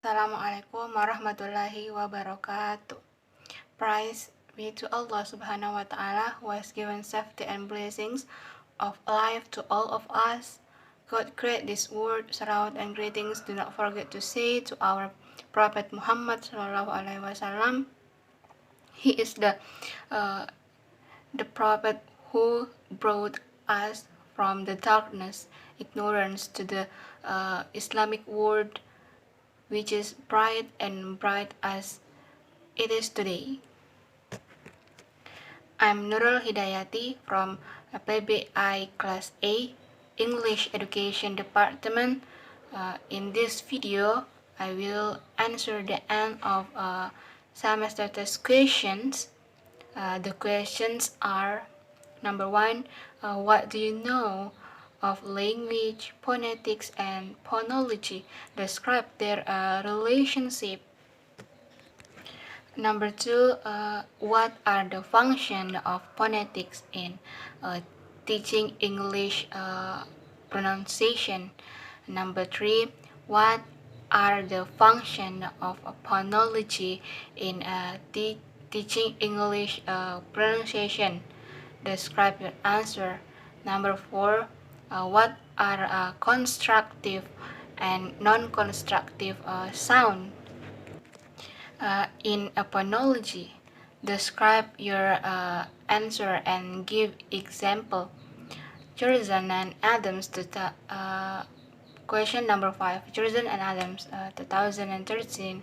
Assalamualaikum warahmatullahi wabarakatuh. Praise be to Allah subhanahu wa ta'ala who has given safety and blessings of life to all of us. God create this world, surround and greetings. Do not forget to say to our Prophet Muhammad sallallahu alaihi wasallam. He is uh, the Prophet who brought us from the darkness, ignorance to the Islamic world, which is bright and bright as it is today. I'm Nurul Hidayati from PBI Class A, English Education Department. In this video, I will answer the end of semester test questions. The questions are: number 1, what do you know of language, phonetics, and phonology? Describe their relationship. Number 2, what are the functions of phonetics in teaching English pronunciation? Number 3, what are the functions of phonology in teaching English pronunciation? Describe your answer. Number 4, what are constructive and non-constructive sound? In a phonology, describe your answer and give example. Jordan and Adams, question number 5. Jordan and Adams, 2013,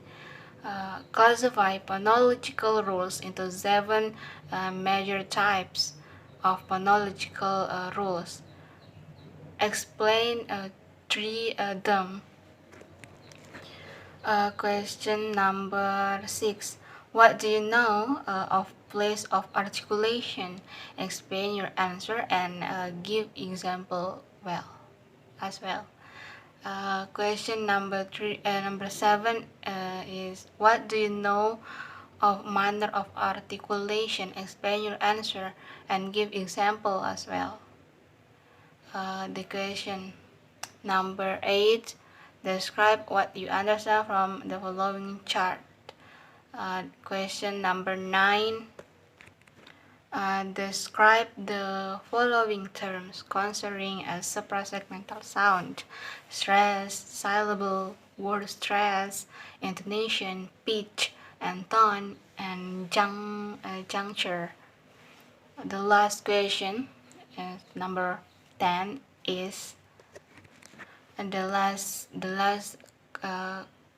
classify phonological rules into 7 major types of phonological rules. Explain 3 them. Question number 6. What do you know of place of articulation? Explain your answer and give example as well. Question number 7 is, what do you know of manner of articulation? Explain your answer and give example as well. The question number 8, describe what you understand from the following chart. Question number 9, describe the following terms concerning a suprasegmental sound: stress, syllable, word stress, intonation, pitch, and tone, and juncture. The last question, number 10, is the last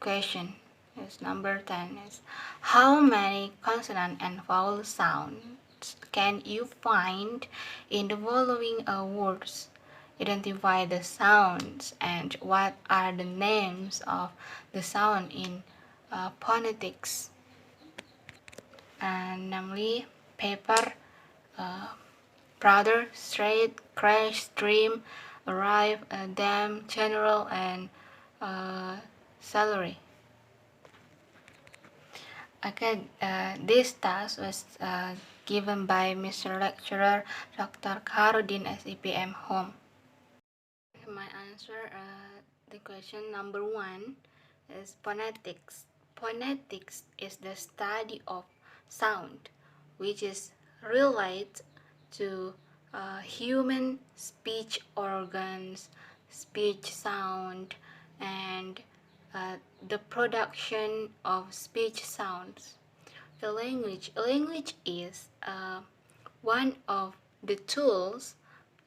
question is number 10 is, how many consonant and vowel sounds can you find in the following words? Identify the sounds and what are the names of the sound in phonetics. And namely, paper, brother, straight, crash, stream, arrive, dam, general, and salary. Okay, this task was given by Mr. Lecturer Dr. Kharudin SEPM Home. My answer, the question number 1 is phonetics. Phonetics is the study of sound, which is related to human speech organs, speech sound, and the production of speech sounds. The language is one of the tools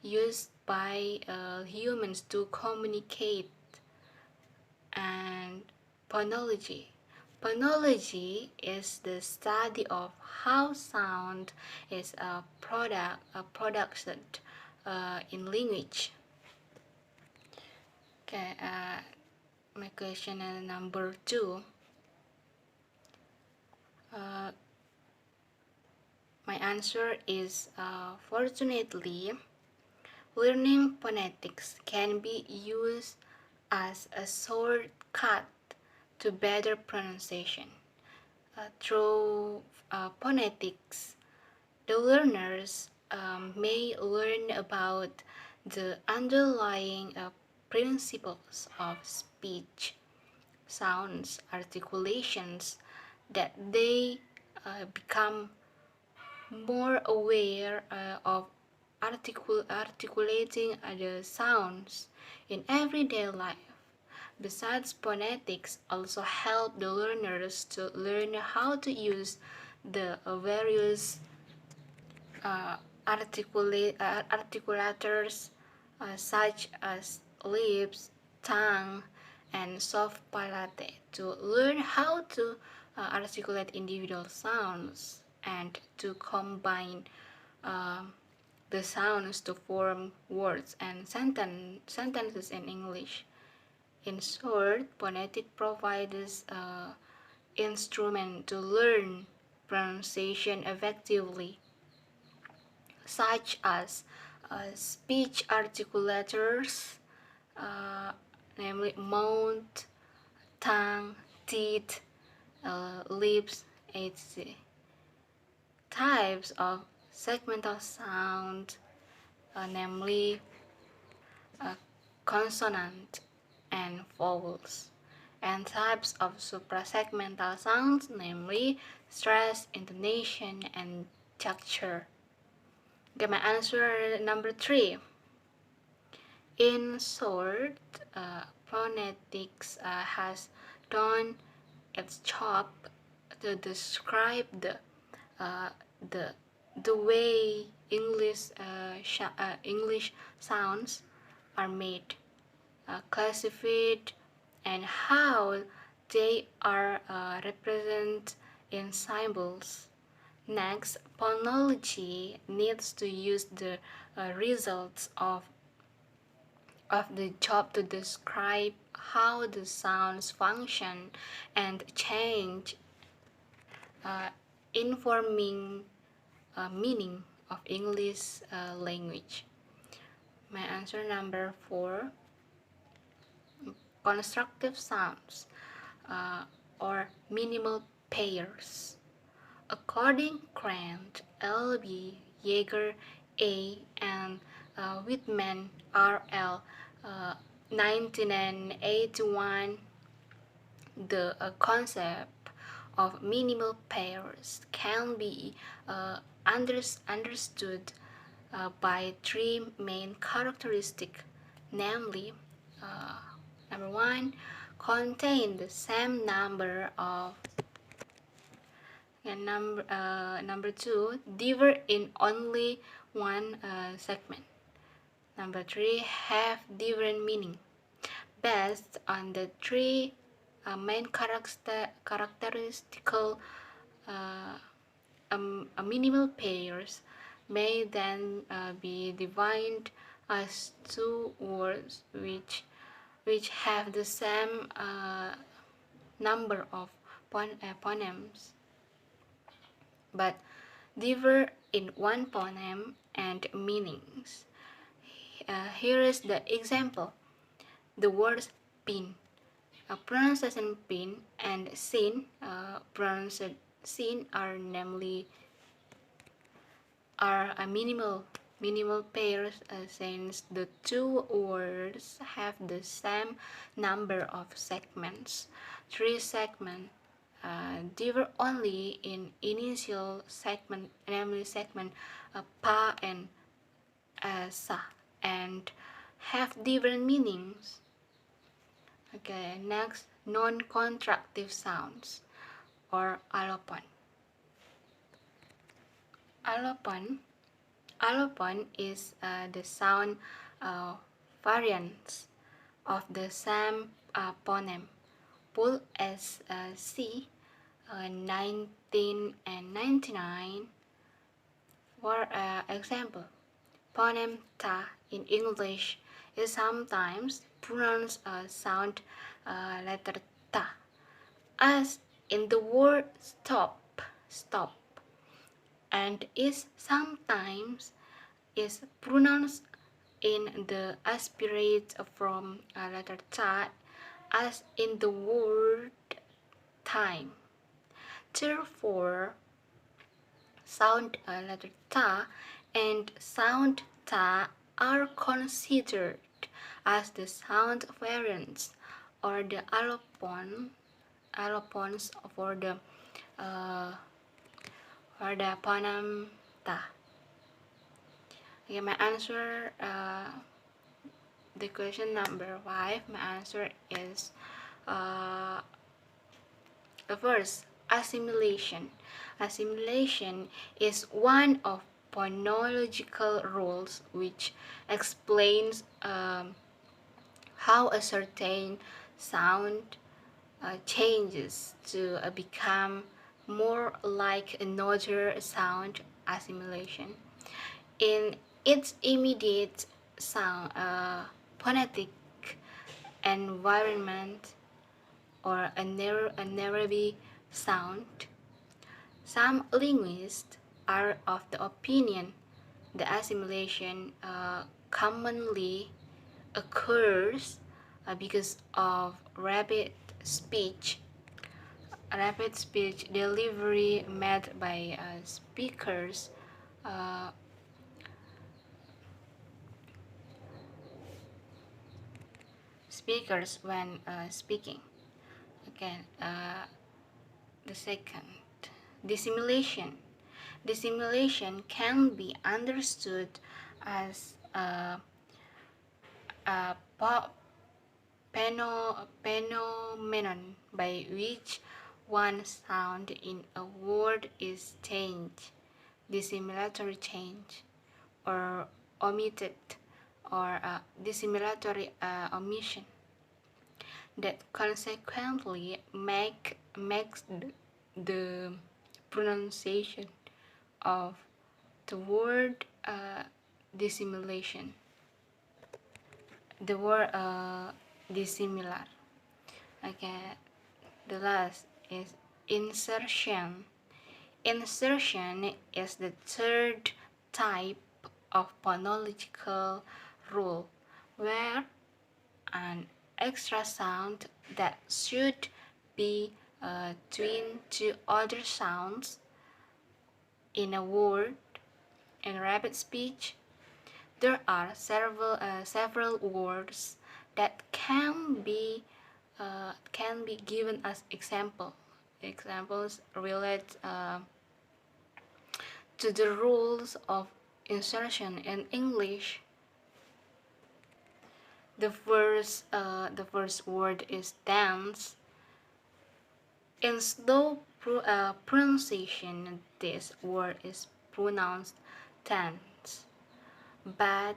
used by humans to communicate. And phonology is the study of how sound is produced in language. Okay, my question number 2. My answer is, fortunately, learning phonetics can be used as a shortcut to better pronunciation. Through phonetics, the learners may learn about the underlying principles of speech, sounds, articulations, that they become more aware of articulating the sounds in everyday life. Besides, phonetics also help the learners to learn how to use the various uh, articulators such as lips, tongue, and soft palate to learn how to articulate individual sounds and to combine uh, the sounds to form words and sentences in English. In short, phonetic provides instrument to learn pronunciation effectively, such as speech articulators, uh, namely mouth, tongue, teeth, lips, etc. Types of segmental sound, namely consonant and vowels, and types of suprasegmental sounds, namely stress, intonation, and juncture. Okay, my answer number 3. In short, phonetics has done its job to describe uh, the the way English sounds are made, classified, and how they are represented in symbols. Next, phonology needs to use the results of the job to describe how the sounds function and change, informing meaning of English language. My answer number 4, constructive sounds or minimal pairs. According Grant, L.B., Yeager, A., and Whitman, R.L., 1981, the concept of minimal pairs can be understood by 3 main characteristics, namely, uh, number 1, contain the same number of, and number 2, differ in only one segment. Number 3, have different meaning. Based on the 3 main characteristical, a minimal pairs may then be defined as 2 words which have the same number of phonemes but differ in one phoneme and meanings. Here is the example. The words pin, pronunciation pin, and sin, pronounced sin, are namely a minimal pairs, since the 2 words have the same number of segments. 3 segments differ only in initial segment, namely segment pa and sa, and have different meanings. Okay, next, non-contractive sounds or allophone. Allophone Allophone is the sound variants of the same phoneme. Pull as C, 19 and 99. For example, phoneme ta in English is sometimes pronounced sound letter ta, as in the word stop, and is sometimes is pronounced in the aspirate from letter ta, as in the word time. Therefore, sound letter ta and sound ta are considered as the sound variants or the allopons uh, for the phoneme ta. Okay, my answer, the question number 5, my answer is the first, assimilation. Assimilation is one of phonological rules which explains how a certain sound changes to become more like another sound. Assimilation in its immediate sound phonetic environment or a nearby sound. Some linguists are of the opinion the assimilation commonly occurs because of rapid speech delivery made by uh, speakers when speaking. Okay, the second, dissimulation. Dissimulation can be understood as a phenomenon by which one sound in a word is changed, dissimilatory change, or omitted, or dissimilatory omission, that consequently makes the pronunciation of the word dissimulation, the word dissimilar. Okay, the last is insertion. Insertion is the third type of phonological rule where an extra sound that should be twin to other sounds in a word. In rapid speech, there are several words that can be given as example. Examples relate to the rules of insertion in English. The first word is dance. In slow pronunciation, this word is pronounced dance. But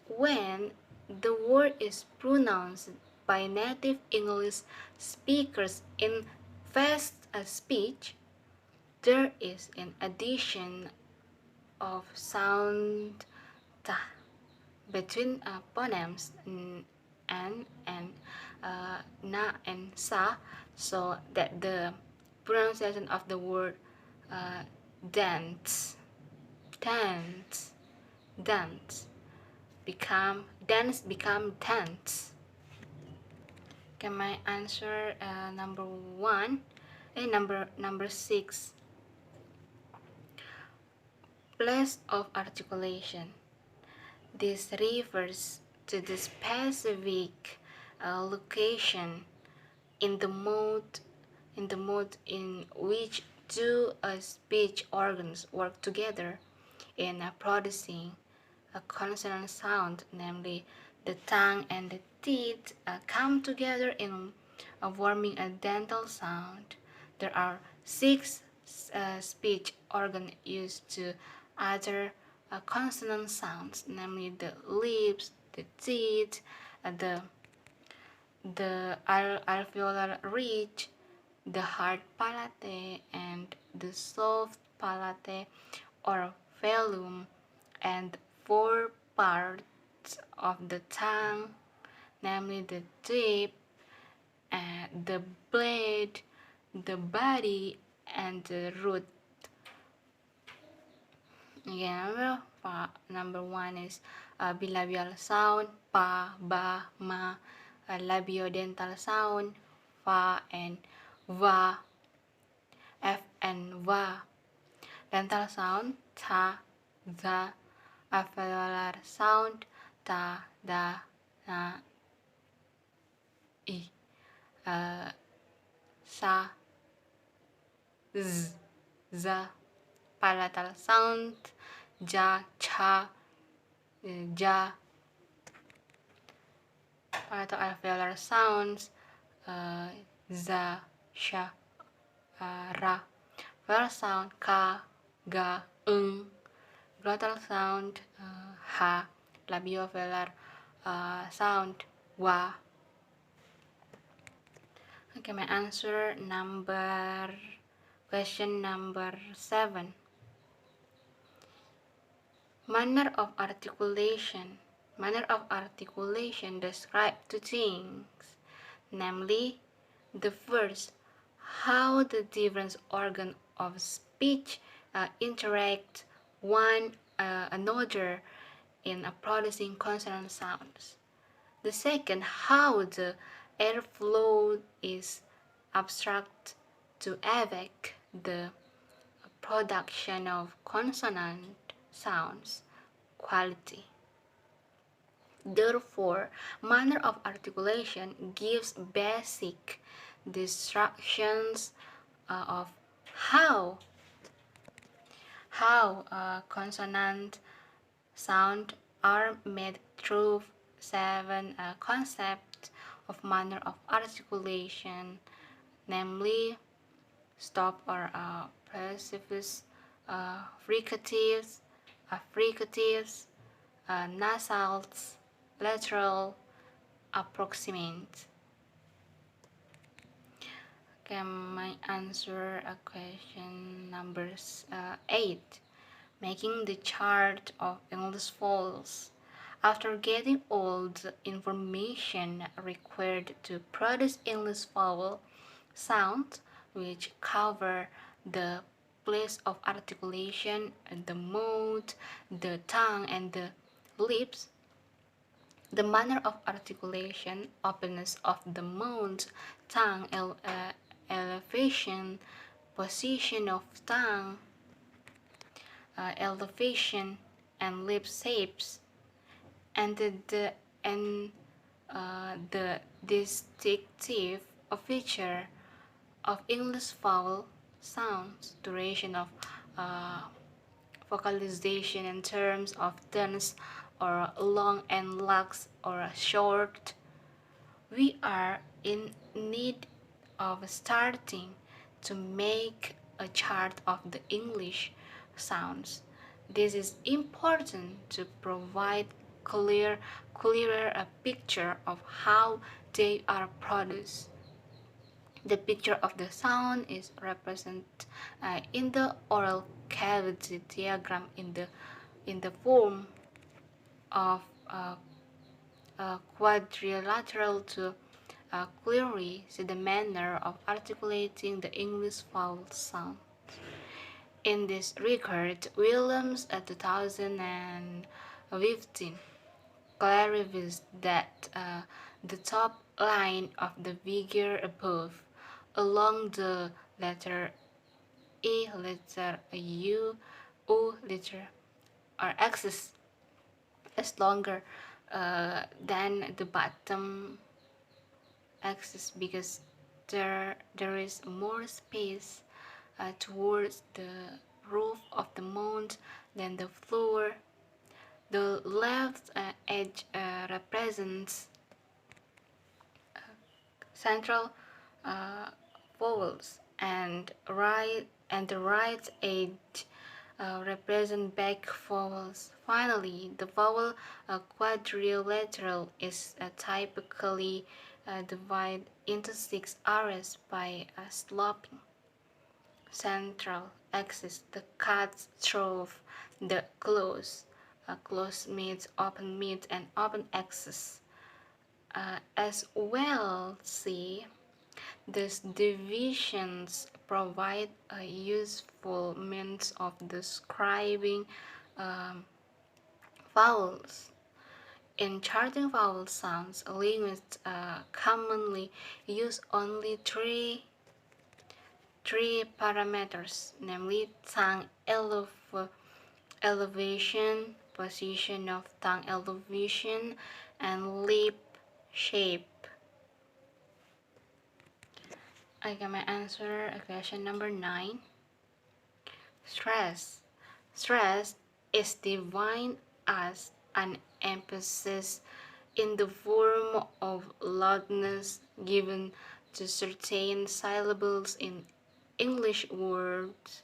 when the word is pronounced by native English speakers in fast speech, there is an addition of sound ta between phonemes n and na and sa, so that the pronunciation of the word dance, dance, dance become dance. Okay, my answer number 1, number 6, place of articulation. This refers to the specific location in the mode in which two speech organs work together in producing a consonant sound, namely the tongue and the teeth come together in forming a dental sound. There are 6 speech organs used to utter consonant sounds, namely the lips, the teeth, the alveolar ridge, the hard palate, and the soft palate or velum, and 4 parts of the tongue, namely the tip, the blade, the body, and the root. Again, number 1 is bilabial sound, pa, ba, ma, labiodental sound, fa and va, f and va. Dental sound, ta, za. Alveolar sound, ta, da, na, i. sa, z, za. Palatal sound, ja, cha, ja. Palatal alveolar sounds, za, sha, ra. Vowel sound, ka, ga, Glottal sound, ha. Labiovelar sound, wa. Okay, my answer question number 7. Manner of articulation. Manner of articulation describe two things, namely, the first, how the different organs of speech interact one another in producing consonant sounds. The second, how the airflow is abstract to affect the production of consonant sounds quality. Therefore, manner of articulation gives basic instructions of how consonant sound are made through 7 concepts of manner of articulation, namely stop or plosives, fricatives, affricatives, nasals, lateral, approximate. Okay, my answer question number 8. Making the chart of English vowels. After getting all the information required to produce English vowel sounds, which cover the place of articulation, the mouth, the tongue, and the lips, the manner of articulation, openness of the mouth, tongue, elevation, position of tongue, elevation, and lip shapes, and the distinctive feature of English vowel sounds, duration of vocalization in terms of tense or long and lax or short. We are in need of starting to make a chart of the English sounds. This is important to provide clearer a picture of how they are produced. The picture of the sound is represented in the oral cavity diagram in the form of quadrilateral to clearly see the manner of articulating the English vowel sound. In this regard, Williams 2015 clarifies that the top line of the figure above, along the letter E, letter U, O, letter R axis, is longer than the bottom axis because there is more space towards the roof of the mount than the floor. The left edge represents central vowels, and the right edge represent back vowels. Finally, the vowel quadrilateral is typically divided into 6 areas by a sloping central axis, the cut through the close meets, open meets, and open axis. As well, see, these divisions provide a useful means of describing vowels. In charting vowel sounds, linguists commonly use only three parameters, namely tongue elevation, position of tongue elevation, and lip shape. I got my answer. Question number 9. Stress. Stress is defined as an emphasis in the form of loudness given to certain syllables in English words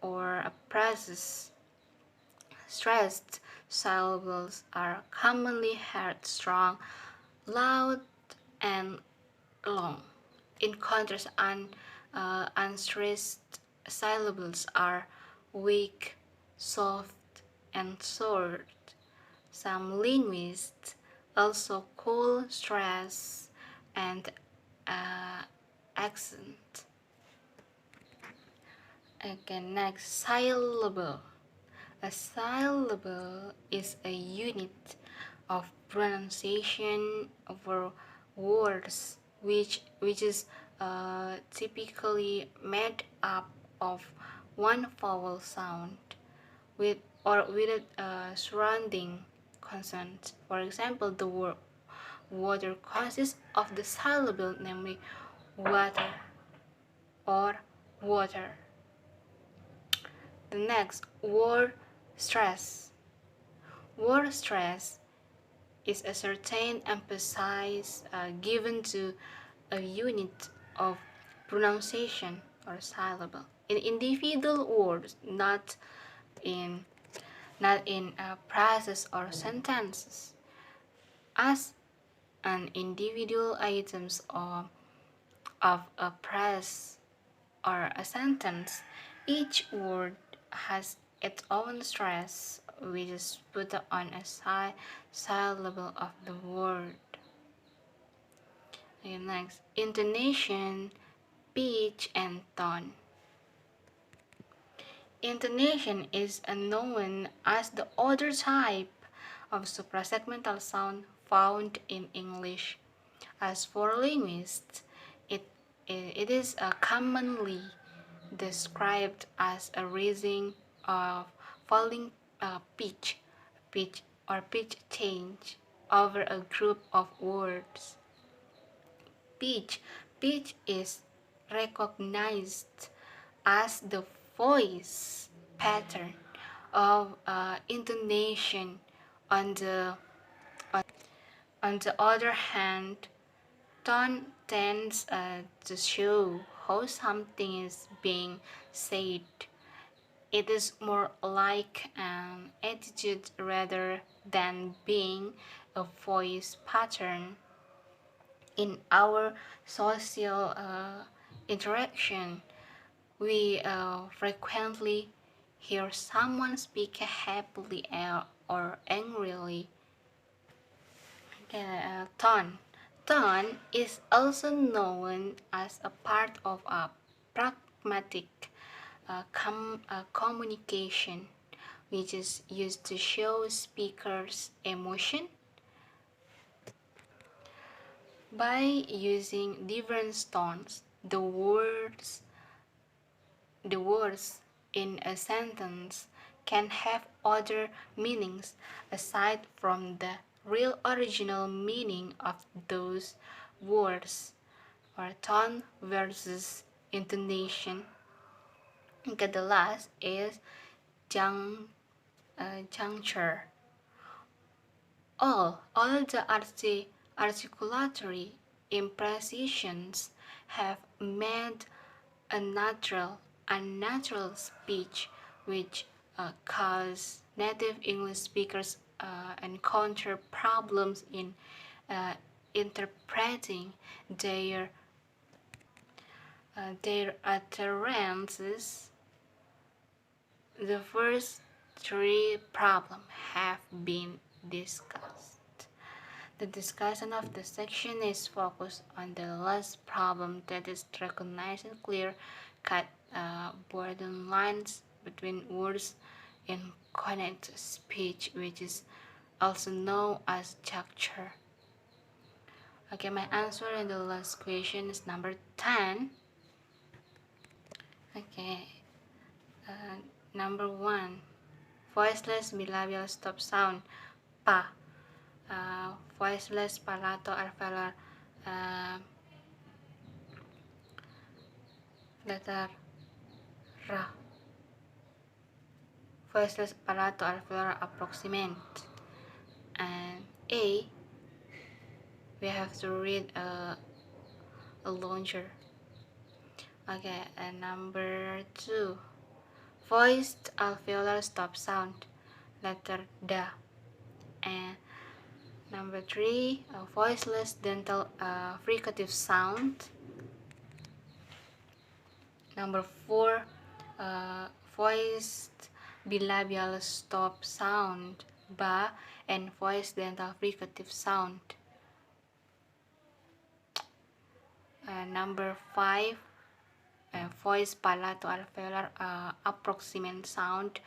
or phrases. Stressed syllables are commonly heard strong, loud, and long. In contrast, unstressed syllables are weak, soft, and short. Some linguists also call stress and accent. Okay, next, syllable. A syllable is a unit of pronunciation for words which is typically made up of one vowel sound with a surrounding consonant. For example, the word water consists of the syllable, namely water or water. The next, word stress. Word stress is a certain emphasis given to a unit of pronunciation or syllable in individual words, in not in phrases or sentences. As an individual items of a phrase or a sentence, each word has its own stress, which is put on a syllable of the word. Okay, next, intonation, pitch, and tone. Intonation is known as the other type of suprasegmental sound found in English. As for linguists, it is commonly described as a rising of falling pitch or pitch change over a group of words. Pitch is recognized as the voice pattern of intonation. On the other hand, tone tends to show how something is being said. It is more like an attitude rather than being a voice pattern. In our social interaction, we frequently hear someone speak happily or angrily. Tone. Tone is also known as a part of a pragmatic communication, which is used to show speakers' emotion. By using different tones, the words in a sentence can have other meanings aside from the real original meaning of those words, or tone versus intonation. Okay, the last is juncture. All the articulatory imprecisions have made unnatural speech, which cause native English speakers encounter problems in interpreting their utterances. The first three problems have been discussed. The discussion of the section is focused on the last problem, that is recognizing clear-cut borderline lines between words in connected speech, which is also known as juncture. Okay, my answer in the last question is number 10. Okay, number 1, voiceless bilabial stop sound, pa. Voiceless palato alveolar Letter Ra, voiceless palato alveolar approximant. And A, we have to read a launcher. Okay, and number 2, voiced alveolar stop sound, letter Da. And number 3, a voiceless dental fricative sound. Number 4, voiced bilabial stop sound, Ba, and voiced dental fricative sound. Number 5, voice palato alveolar approximant sound,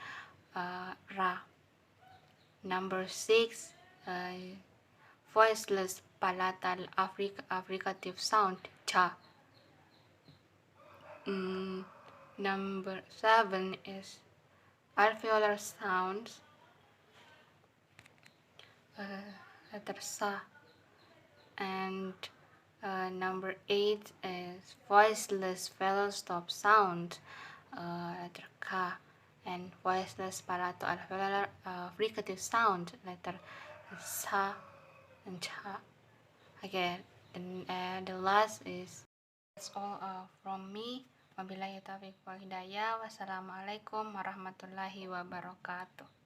Ra. Number 6, voiceless palatal affricative sound, Cha. Number 7 is alveolar sounds, letter Sa. And number 8 is voiceless velar stop sound, letter Ka. And voiceless palato alveolar fricative sound, letter Sa and Cha. Okay, and the last is, that's all from me. Wabillahi taufiq wal hidayah. Wassalamualaikum warahmatullahi wabarakatuh.